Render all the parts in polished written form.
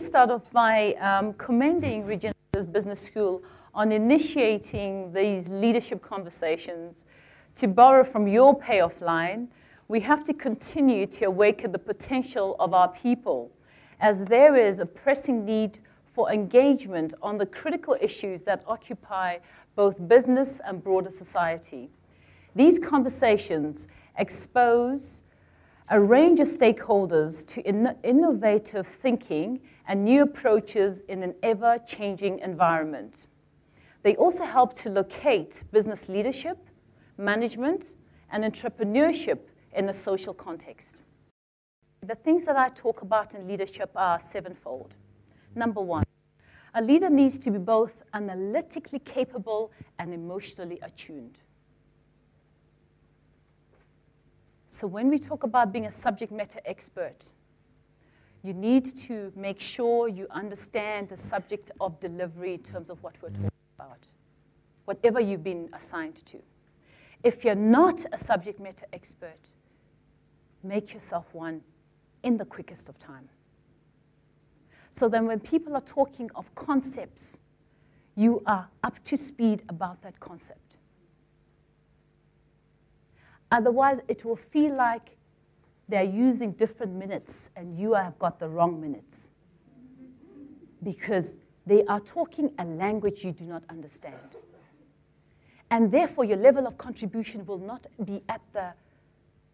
start off by commending Regenesys Business School on initiating these leadership conversations. To borrow from your payoff line, we have to continue to awaken the potential of our people, as there is a pressing need for engagement on the critical issues that occupy both business and broader society. These conversations expose a range of stakeholders to innovative thinking and new approaches in an ever-changing environment. They also help to locate business leadership, management, and entrepreneurship in a social context. The things that I talk about in leadership are sevenfold. Number one, a leader needs to be both analytically capable and emotionally attuned. So when we talk about being a subject matter expert, you need to make sure you understand the subject of delivery in terms of what we're talking about, whatever you've been assigned to. If you're not a subject matter expert, make yourself one in the quickest of time. So then when people are talking of concepts, you are up to speed about that concept. Otherwise, it will feel like they're using different minutes and you have got the wrong minutes, because they are talking a language you do not understand. And therefore, your level of contribution will not be at the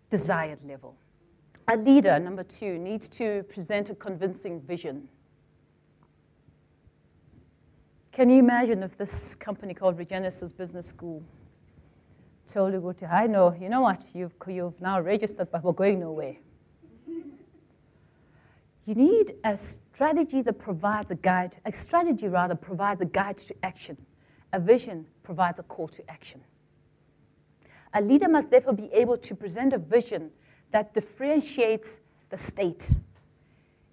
desired level. A leader, number two, needs to present a convincing vision. Can you imagine if this company called Regenesys Business School told you, I know, you know what, you've now registered, but we're going nowhere. You need a strategy that provides a guide, a strategy rather provides a guide to action. A vision provides a call to action. A leader must therefore be able to present a vision that differentiates the state.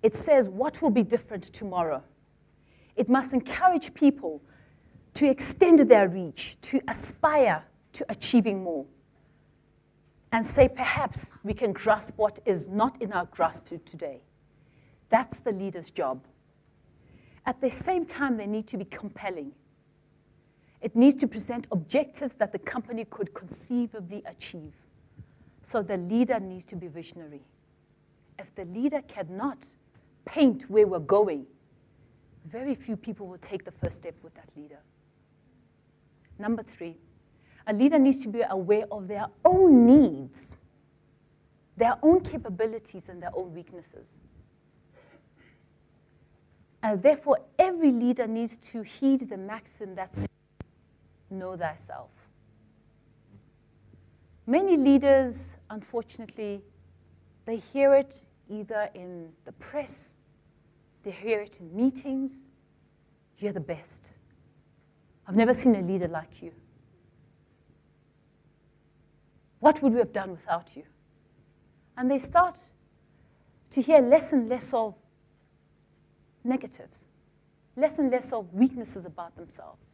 It says what will be different tomorrow. It must encourage people to extend their reach, to aspire to achieving more, and say, perhaps we can grasp what is not in our grasp today. That's the leader's job. At the same time, they need to be compelling. It needs to present objectives that the company could conceivably achieve. So the leader needs to be visionary. If the leader cannot paint where we're going, very few people will take the first step with that leader. Number three, a leader needs to be aware of their own needs, their own capabilities, and their own weaknesses. And therefore, every leader needs to heed the maxim that says, know thyself. Many leaders, unfortunately, they hear it either in the press, they hear it in meetings. You're the best. I've never seen a leader like you. What would we have done without you? And they start to hear less and less of negatives, less and less of weaknesses about themselves.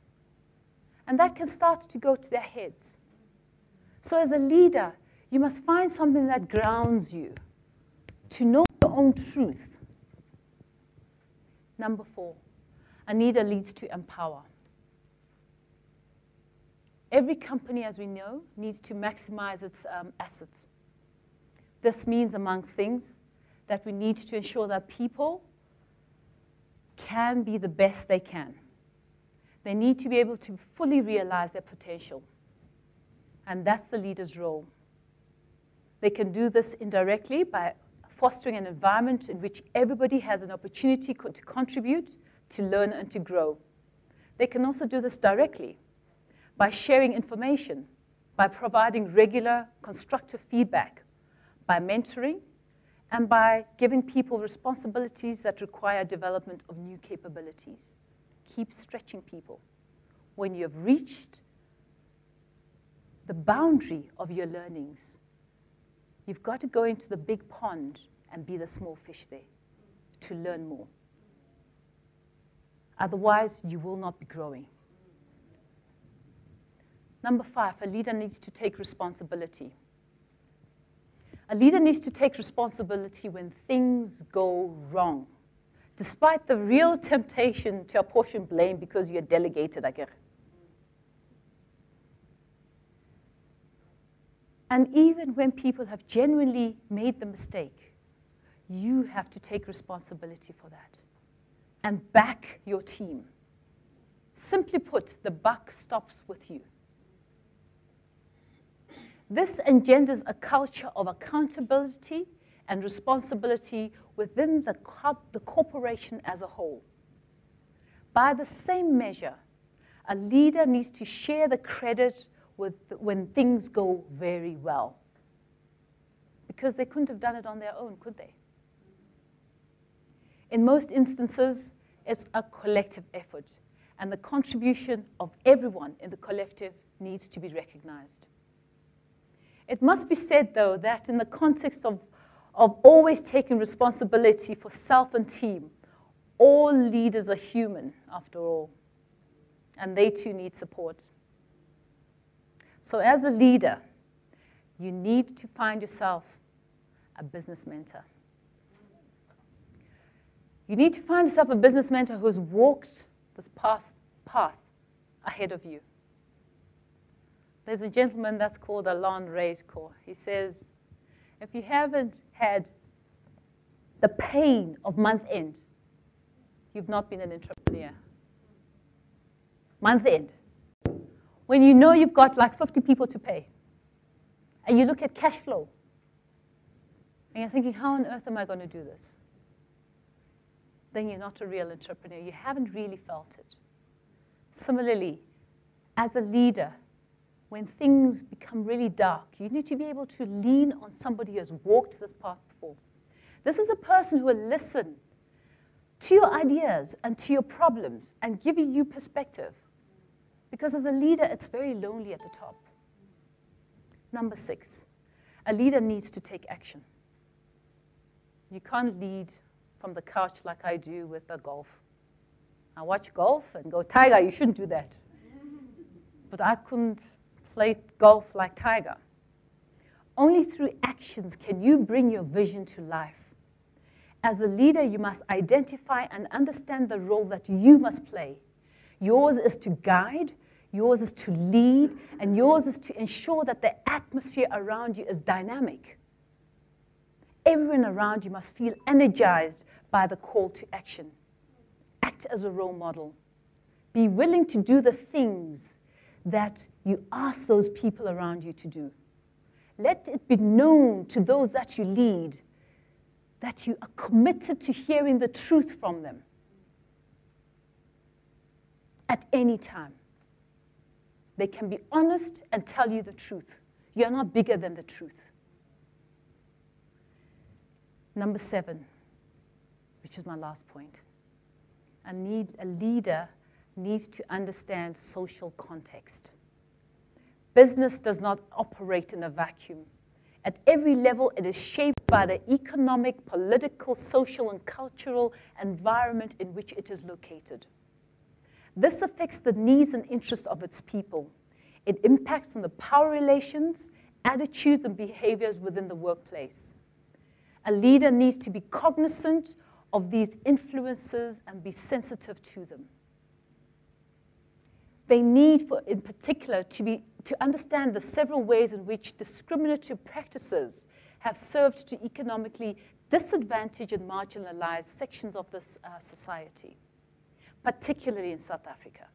And that can start to go to their heads. So as a leader, you must find something that grounds you to know your own truth. Number four, a leader leads to empower. Every company, as we know, needs to maximize its assets. This means, amongst things, that we need to ensure that people can be the best they can. They need to be able to fully realize their potential. And that's the leader's role. They can do this indirectly by fostering an environment in which everybody has an opportunity to contribute, to learn, and to grow. They can also do this directly by sharing information, by providing regular constructive feedback, by mentoring, and by giving people responsibilities that require development of new capabilities. Keep stretching people. When you've reached the boundary of your learnings, you've got to go into the big pond and be the small fish there to learn more. Otherwise, you will not be growing. Number five, a leader needs to take responsibility. A leader needs to take responsibility when things go wrong. despite the real temptation to apportion blame because you're delegated. And even when people have genuinely made the mistake, you have to take responsibility for that and back your team. Simply put, the buck stops with you. This engenders a culture of accountability and responsibility within the corporation as a whole. By the same measure, a leader needs to share the credit when things go very well. Because they couldn't have done it on their own, could they? In most instances, it's a collective effort, and the contribution of everyone in the collective needs to be recognized. It must be said, though, that in the context of always taking responsibility for self and team, all leaders are human, after all, and they too need support. So as a leader, you need to find yourself a business mentor. You need to find yourself a business mentor who's walked this path ahead of you. There's a gentleman that's called Alain Reiscourt. He says, if you haven't had the pain of month end, you've not been an entrepreneur. Month end. When you know you've got like 50 people to pay, and you look at cash flow, and you're thinking, how on earth am I going to do this? Then you're not a real entrepreneur. You haven't really felt it. Similarly, as a leader, when things become really dark, you need to be able to lean on somebody who has walked this path before. This is a person who will listen to your ideas and to your problems and give you perspective. Because as a leader, it's very lonely at the top. Number 6, a leader needs to take action. You can't lead from the couch like I do with the golf. I watch golf and go, Tiger, you shouldn't do that. But I couldn't play golf like Tiger. Only through actions can you bring your vision to life. As a leader, you must identify and understand the role that you must play. Yours is to guide, yours is to lead, and yours is to ensure that the atmosphere around you is dynamic. Everyone around you must feel energized by the call to action. Act as a role model. Be willing to do the things that you ask those people around you to do. Let it be known to those that you lead that you are committed to hearing the truth from them at any time. They can be honest and tell you the truth. You're not bigger than the truth. Number 7, which is my last point. A leader needs to understand social context. Business does not operate in a vacuum. At every level, it is shaped by the economic, political, social, and cultural environment in which it is located. This affects the needs and interests of its people. It impacts on the power relations, attitudes, and behaviors within the workplace. A leader needs to be cognizant of these influences and be sensitive to them. They need, in particular, to understand the several ways in which discriminatory practices have served to economically disadvantage and marginalize sections of this society, particularly in South Africa,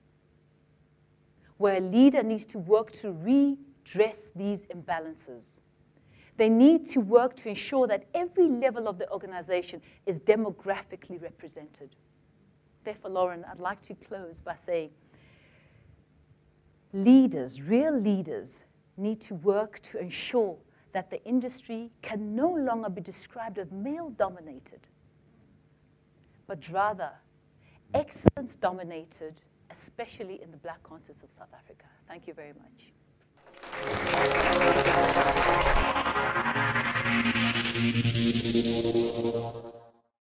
where a leader needs to work to redress these imbalances. They need to work to ensure that every level of the organization is demographically represented. Therefore, Lauren, I'd like to close by saying, leaders, real leaders, need to work to ensure that the industry can no longer be described as male-dominated, but rather excellence-dominated, especially in the Black context of South Africa. Thank you very much.